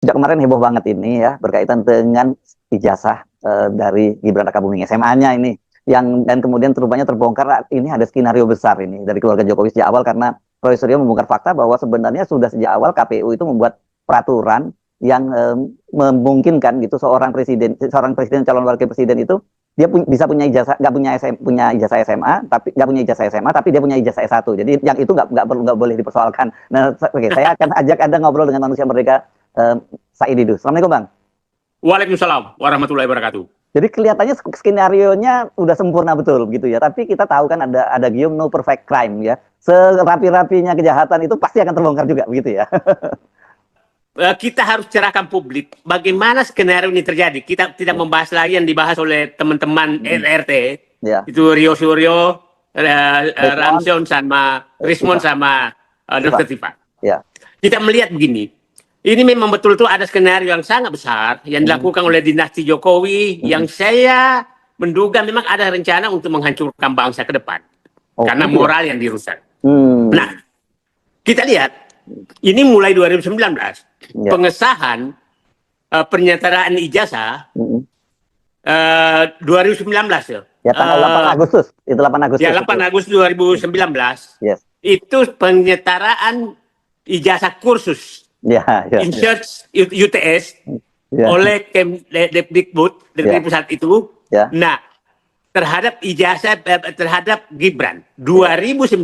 Sejak kemarin heboh banget ini ya berkaitan dengan ijazah dari Gibran Rakabuming SMA-nya ini yang dan kemudian rupanya terbongkar ini ada skenario besar ini dari keluarga Jokowi sejak awal karena Roy Suryo membongkar fakta bahwa sebenarnya sudah sejak awal KPU itu membuat peraturan yang memungkinkan gitu seorang presiden calon wakil presiden itu dia bisa punya ijazah nggak punya punya ijazah SMA tapi nggak punya ijazah SMA tapi dia punya ijazah S1 jadi yang itu nggak boleh dipersoalkan. Nah, oke, saya akan ajak Anda ngobrol dengan manusia mereka. Said Didu. Assalamualaikum Bang. Waalaikumsalam warahmatullahi wabarakatuh. Jadi kelihatannya skenario-nya udah sempurna betul gitu ya. Tapi kita tahu kan ada gium no perfect crime ya. Serapi-rapinya kejahatan itu pasti akan terbongkar juga begitu ya. Kita harus cerahkan publik bagaimana skenario ini terjadi. Kita tidak membahas lagi yang dibahas oleh teman-teman RT. Ya. Itu Rio Suryo, Ramson sama Rismon sama Dr. Tifa. Ya. Kita melihat begini. Ini memang betul-betul ada skenario yang sangat besar yang dilakukan oleh dinasti Jokowi yang saya menduga memang ada rencana untuk menghancurkan bangsa ke depan. Karena moral yang dirusak. Nah, kita lihat ini mulai 2019 pengesahan pernyataan ijazah 2019 ya. Ya tanggal 8 Agustus. Itu 8 Agustus. Ya 8 Agustus 2019. Yes. Itu penyetaraan ijazah kursus. Insert UTS oleh Kemdikbud dari pusat itu. Nah, terhadap ijazah terhadap Gibran 2019.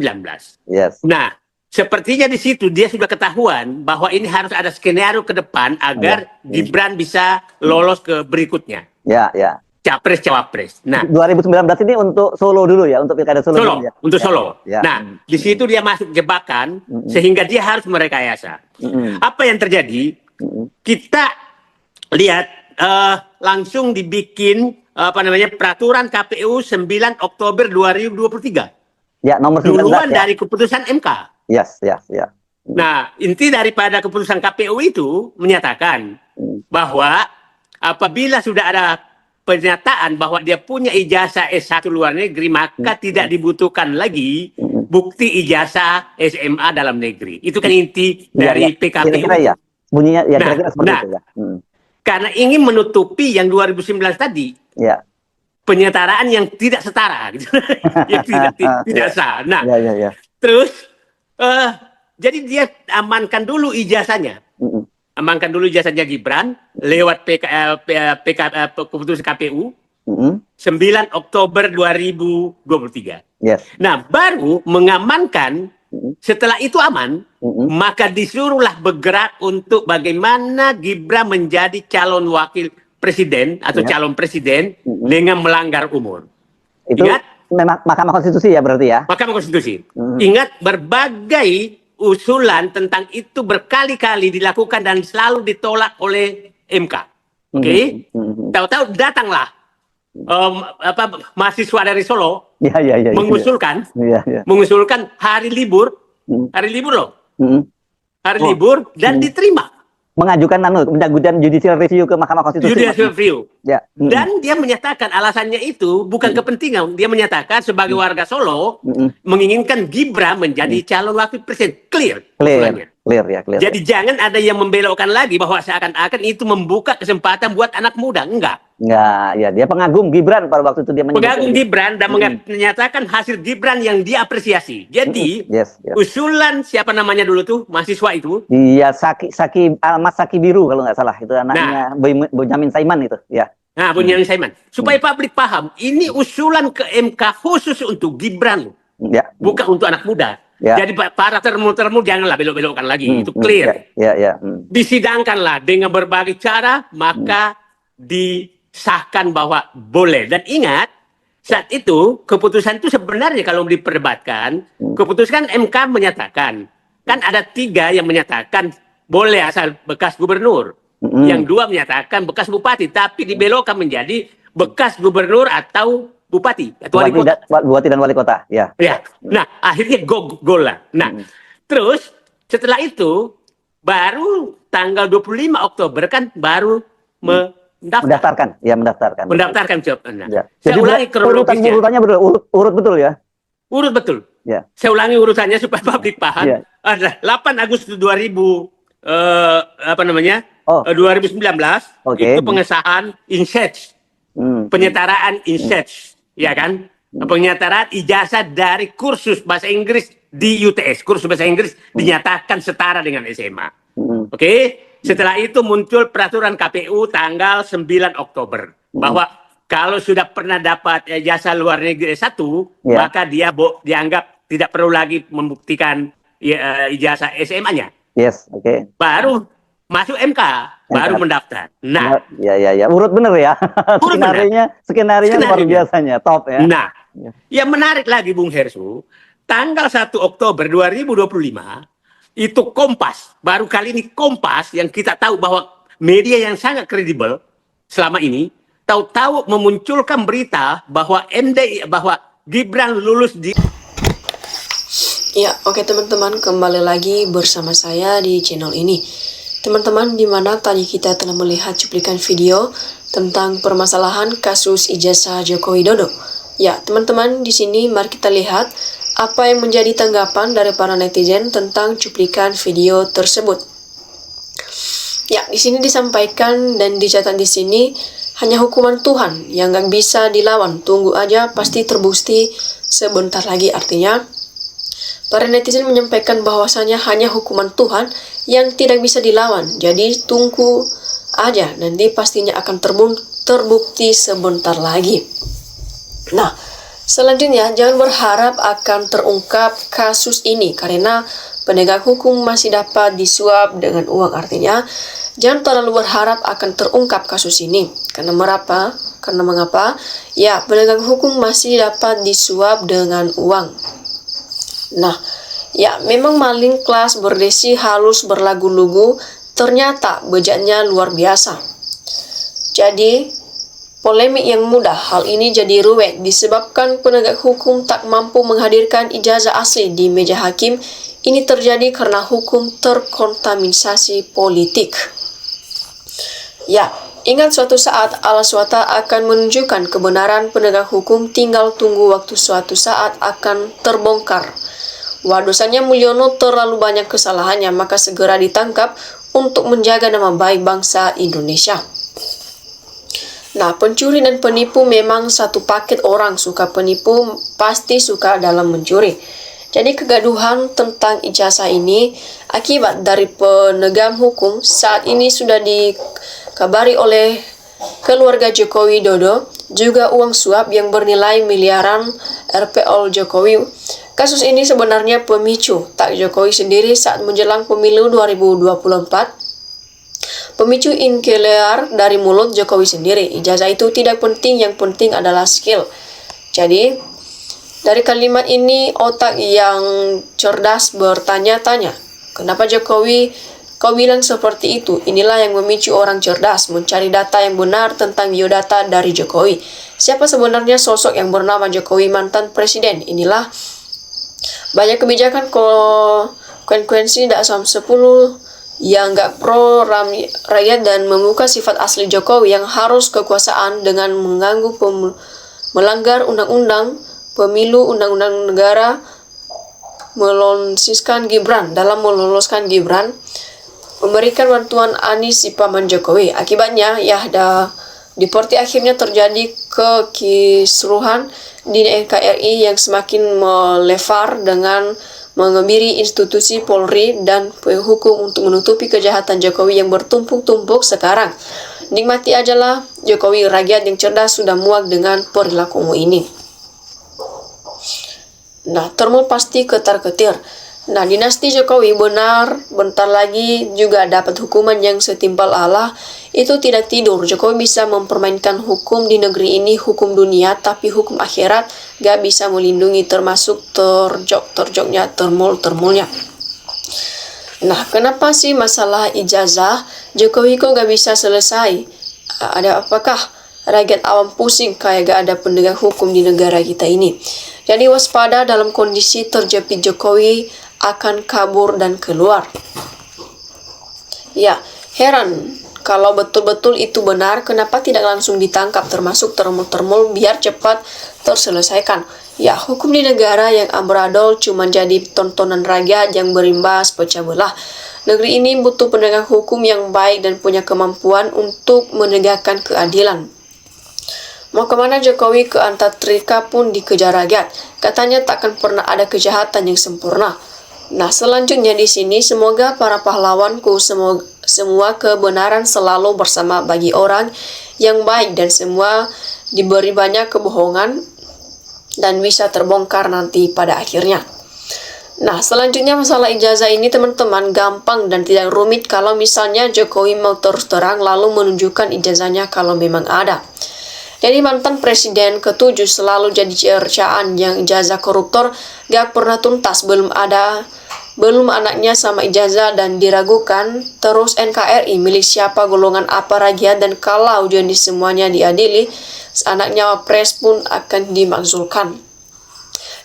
Yes. Nah, sepertinya di situ dia sudah ketahuan bahwa ini harus ada skenario ke depan agar Gibran bisa lolos ke berikutnya. Ya. Capres cawapres. Nah, 2019 ini untuk Solo dulu ya, untuk pilkada Solo. Dulu, ya? Untuk Solo. Ya. Nah, di situ dia masuk jebakan sehingga dia harus merekayasa. Apa yang terjadi? Kita lihat langsung dibikin peraturan KPU 9 Oktober 2023. Ya, nomor 19. Duluan dari keputusan MK. Yes. Nah, inti daripada keputusan KPU itu menyatakan bahwa apabila sudah ada pernyataan bahwa dia punya ijazah S1 luar negeri, maka tidak dibutuhkan lagi bukti ijazah SMA dalam negeri. Itu kan inti dari PKPU. Kira-kira ya. Bunyinya ya kira-kira seperti itu ya. Karena ingin menutupi yang 2019 tadi. Ya. Penyetaraan yang tidak setara gitu. Yang tidak sah. Nah, terus jadi dia amankan dulu ijazahnya. Amankan dulu ijazahnya Gibran lewat keputusan KPU 9 Oktober 2023. Yes. Nah, baru mengamankan setelah itu aman, maka disuruhlah bergerak untuk bagaimana Gibran menjadi calon wakil presiden atau calon presiden dengan melanggar umur. Itu ingat? Mahkamah Konstitusi ya berarti ya? Mahkamah Konstitusi. Ingat berbagai usulan tentang itu berkali-kali dilakukan dan selalu ditolak oleh MK. Oke? Tahu-tahu datanglah mahasiswa dari Solo mengusulkan mengusulkan hari libur loh. Hari libur dan diterima. Mengajukan judicial review ke Mahkamah Konstitusi. Judicial review. Ya. Dan dia menyatakan alasannya itu bukan kepentingan. Dia menyatakan sebagai warga Solo menginginkan Gibran menjadi calon wakil presiden. Clear ya. Jadi jangan ada yang membelokkan lagi bahwa seakan-akan itu membuka kesempatan buat anak muda. Enggak, ya dia pengagum Gibran pada waktu itu dia pengagum Gibran dan menyatakan hasil Gibran yang dia apresiasi. Jadi usulan siapa namanya dulu tuh mahasiswa itu? Iya, Mas Saki Biru kalau nggak salah itu anaknya Bonyamin Saiman itu ya. Nah, Bonyamin Saiman. Supaya publik paham, ini usulan ke MK khusus untuk Gibran, bukan untuk anak muda. Jadi para termul janganlah belok-belokkan lagi, itu clear. Disidangkanlah dengan berbagai cara, maka disahkan bahwa boleh. Dan ingat, saat itu keputusan itu sebenarnya kalau diperdebatkan, keputusan MK menyatakan, kan ada 3 yang menyatakan boleh asal bekas gubernur, yang 2 menyatakan bekas bupati, tapi dibelokkan menjadi bekas gubernur atau bupati atau wali kota. Bupati dan wali kota, ya. Nah, akhirnya gol lah. Nah, terus setelah itu baru tanggal 25 Oktober kan baru mendaftarkan. Mendaftarkan jawabannya. Saya ulangi kronologisnya. Urutannya urut betul ya? Urut betul. Saya ulangi urutannya supaya publik paham. Ada 8 Agustus 2019 apa namanya? 2019 itu pengesahan INSEAD. Penyetaraan INSEAD, ya kan? Penyetaraan ijazah dari kursus bahasa Inggris di UTS, kursus bahasa Inggris dinyatakan setara dengan SMA. Oke? Setelah itu muncul peraturan KPU tanggal 9 Oktober bahwa kalau sudah pernah dapat ijazah luar negeri S1, maka dia dianggap tidak perlu lagi membuktikan ijazah SMA-nya. Yes, oke. Baru masuk MK, baru mendaftar. Nah, ya, urut bener ya. Skenario luar biasanya, top ya. Nah, yang menarik lagi Bung Hersu, tanggal 1 Oktober 2025 itu Kompas, baru kali ini Kompas yang kita tahu bahwa media yang sangat kredibel selama ini, tahu-tahu memunculkan berita bahwa bahwa Gibran lulus di... Ya, oke teman-teman, kembali lagi bersama saya di channel ini. Teman-teman, di mana tadi kita telah melihat cuplikan video tentang permasalahan kasus ijazah Joko Widodo. Ya, teman-teman, di sini mari kita lihat apa yang menjadi tanggapan dari para netizen tentang cuplikan video tersebut. Ya, di sini disampaikan dan dicatat di sini hanya hukuman Tuhan yang gak bisa dilawan. Tunggu aja, pasti terbukti sebentar lagi. Artinya, para netizen menyampaikan bahwasanya hanya hukuman Tuhan yang tidak bisa dilawan. Jadi tunggu aja, nanti pastinya akan terbukti sebentar lagi. Nah, selanjutnya jangan berharap akan terungkap kasus ini karena penegak hukum masih dapat disuap dengan uang. Artinya, jangan terlalu berharap akan terungkap kasus ini. Karena mengapa? Ya, penegak hukum masih dapat disuap dengan uang. Nah, ya memang maling kelas berdesi halus berlagu-lugu ternyata bejaknya luar biasa. Jadi, polemik yang mudah hal ini jadi ruwet disebabkan penegak hukum tak mampu menghadirkan ijazah asli di meja hakim. Ini terjadi karena hukum terkontaminasi politik. Ya, ingat suatu saat Allah SWT akan menunjukkan kebenaran penegak hukum, tinggal tunggu waktu suatu saat akan terbongkar. Wah, dosanya Mulyono terlalu banyak kesalahannya, maka segera ditangkap untuk menjaga nama baik bangsa Indonesia. Nah, pencuri dan penipu memang satu paket. Orang suka penipu pasti suka dalam mencuri. Jadi kegaduhan tentang ijazah ini akibat dari penegak hukum saat ini sudah dikabari oleh keluarga Joko Widodo, juga uang suap yang bernilai miliaran RPL Jokowi. Kasus ini sebenarnya pemicu tak Jokowi sendiri saat menjelang pemilu 2024. Pemicu keluar dari mulut Jokowi sendiri. Ijazah itu tidak penting, yang penting adalah skill. Jadi, dari kalimat ini otak yang cerdas bertanya-tanya, kenapa Jokowi kau bilang seperti itu? Inilah yang memicu orang cerdas mencari data yang benar tentang biodata dari Jokowi. Siapa sebenarnya sosok yang bernama Jokowi mantan presiden? Inilah banyak kebijakan konsekuensi dakwah 10 yang gak pro rakyat dan membuka sifat asli Jokowi yang harus kekuasaan dengan mengganggu melanggar undang-undang pemilu, undang-undang negara, meloloskan Gibran. Dalam meloloskan Gibran, memberikan bantuan Anies si paman Jokowi. Akibatnya ya deporti akhirnya terjadi kekisruhan di NKRI yang semakin melebar dengan mengebiri institusi Polri dan hukum untuk menutupi kejahatan Jokowi yang bertumpuk-tumpuk sekarang. Nikmati ajalah Jokowi, rakyat yang cerdas sudah muak dengan perilakumu ini. Nah, termul pasti ketar-ketir. Nah, dinasti Jokowi benar bentar lagi juga dapat hukuman yang setimpal Allah. Itu tidak tidur. Jokowi bisa mempermainkan hukum di negeri ini, hukum dunia, tapi hukum akhirat gak bisa melindungi, termasuk terjoknya, termulnya. Nah, kenapa sih masalah ijazah Jokowi kok gak bisa selesai? Ada apakah rakyat awam pusing kayak gak ada penegak hukum di negara kita ini? Jadi waspada dalam kondisi terjepit Jokowi akan kabur dan keluar. Ya, heran kalau betul-betul itu benar, kenapa tidak langsung ditangkap termasuk termul biar cepat terselesaikan. Ya, hukum di negara yang amburadul cuma jadi tontonan rakyat yang berimbas pecah belah. Negeri ini butuh penegak hukum yang baik dan punya kemampuan untuk menegakkan keadilan. Mau kemana Jokowi ke Antartika pun dikejar rakyat. Katanya takkan pernah ada kejahatan yang sempurna. Nah, selanjutnya di sini semoga para pahlawanku semua kebenaran selalu bersama bagi orang yang baik dan semua diberi banyak kebohongan dan bisa terbongkar nanti pada akhirnya. Nah, selanjutnya masalah ijazah ini teman-teman gampang dan tidak rumit kalau misalnya Jokowi mau terus terang lalu menunjukkan ijazahnya kalau memang ada. Jadi mantan presiden ke-7 selalu jadi cercaan yang ijazah koruptor gak pernah tuntas, belum anaknya sama ijazah dan diragukan. Terus NKRI milik siapa, golongan apa rakyat, dan kalau jadi semuanya diadili, anaknya wapres pun akan dimakzulkan.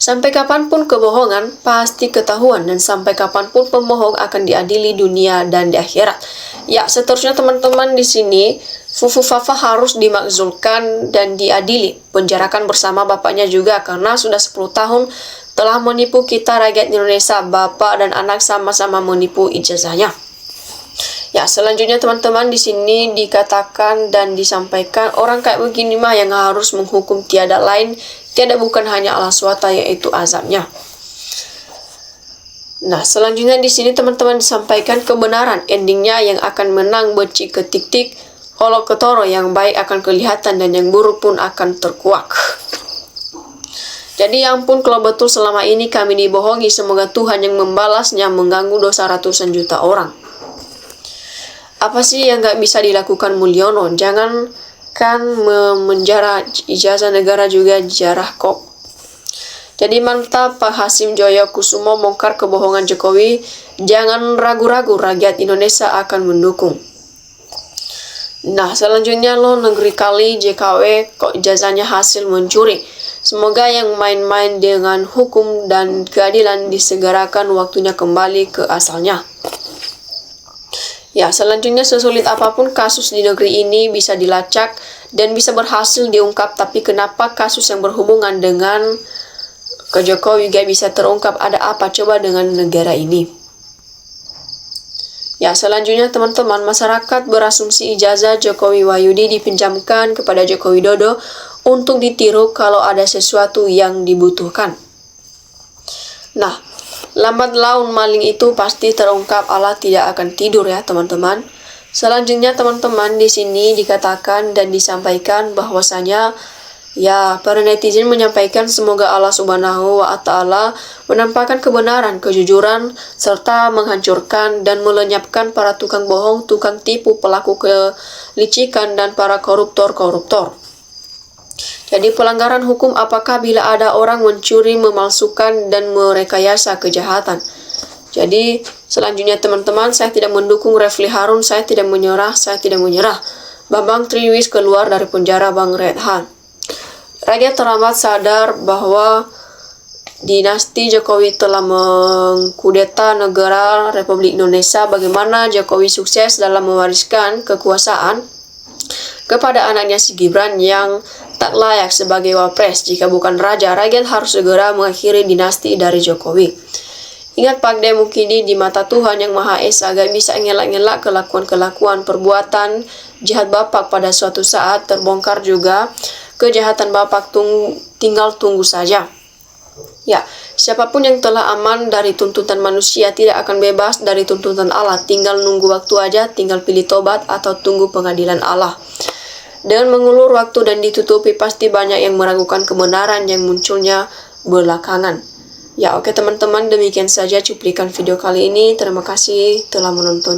Sampai kapanpun kebohongan pasti ketahuan dan sampai kapanpun pembohong akan diadili dunia dan di akhirat. Ya, seterusnya teman-teman di sini Fufu Fafa harus dimakzulkan dan diadili, penjarakan bersama bapaknya juga karena sudah 10 tahun telah menipu kita rakyat Indonesia. Bapak dan anak sama-sama menipu ijazahnya. Ya, selanjutnya teman-teman di sini dikatakan dan disampaikan orang kayak begini mah yang harus menghukum tiada lain, tiada bukan hanya Allah SWT, yaitu azabnya. Nah, selanjutnya di sini teman-teman disampaikan kebenaran endingnya yang akan menang beci ke tik-tik, holo ketoro, yang baik akan kelihatan dan yang buruk pun akan terkuak. Jadi ya ampun kalau betul selama ini kami dibohongi, semoga Tuhan yang membalasnya mengganggu dosa ratusan juta orang. Apa sih yang gak bisa dilakukan Mulyono? Jangan kan memenjara ijazah negara juga dijarah kok. Jadi mantap Pak Hasim Joyo Kusumo bongkar kebohongan Jokowi. Jangan ragu-ragu, rakyat Indonesia akan mendukung. Nah, selanjutnya lo negeri kali JKW kok ijazahnya hasil mencuri. Semoga yang main-main dengan hukum dan keadilan disegerakan waktunya kembali ke asalnya. Ya, selanjutnya sesulit apapun kasus di negeri ini bisa dilacak dan bisa berhasil diungkap, tapi kenapa kasus yang berhubungan dengan ke Jokowi gak bisa terungkap? Ada apa coba dengan negara ini? Ya, selanjutnya teman-teman, masyarakat berasumsi ijazah Jokowi Wahyudi dipinjamkan kepada Joko Widodo untuk ditiru kalau ada sesuatu yang dibutuhkan. Nah, lambat laun maling itu pasti terungkap, Allah tidak akan tidur ya teman-teman. Selanjutnya teman-teman di sini dikatakan dan disampaikan bahwasanya ya para netizen menyampaikan semoga Allah Subhanahu wa Ta'ala menampakkan kebenaran, kejujuran, serta menghancurkan dan melenyapkan para tukang bohong, tukang tipu, pelaku kelicikan, dan para koruptor-koruptor. Jadi pelanggaran hukum apakah bila ada orang mencuri, memalsukan, dan merekayasa kejahatan. Jadi selanjutnya teman-teman, saya tidak mendukung Refli Harun, saya tidak menyerah. Bambang Triwis keluar dari penjara, Bang Redhan. Rakyat teramat sadar bahwa dinasti Jokowi telah mengkudeta negara Republik Indonesia. Bagaimana Jokowi sukses dalam mewariskan kekuasaan kepada anaknya si Gibran yang tak layak sebagai wapres. Jika bukan raja, rakyat harus segera mengakhiri dinasti dari Jokowi. Ingat Pak De Mukidi, di mata Tuhan Yang Maha Esa gak bisa ngelak-ngelak kelakuan-kelakuan perbuatan jahat Bapak. Pada suatu saat terbongkar juga kejahatan Bapak, tinggal tunggu saja. Ya, siapapun yang telah aman dari tuntutan manusia tidak akan bebas dari tuntutan Allah. Tinggal nunggu waktu aja, tinggal pilih tobat atau tunggu pengadilan Allah. Dengan mengulur waktu dan ditutupi, pasti banyak yang meragukan kebenaran yang munculnya belakangan. Ya, oke teman-teman, demikian saja cuplikan video kali ini. Terima kasih telah menonton.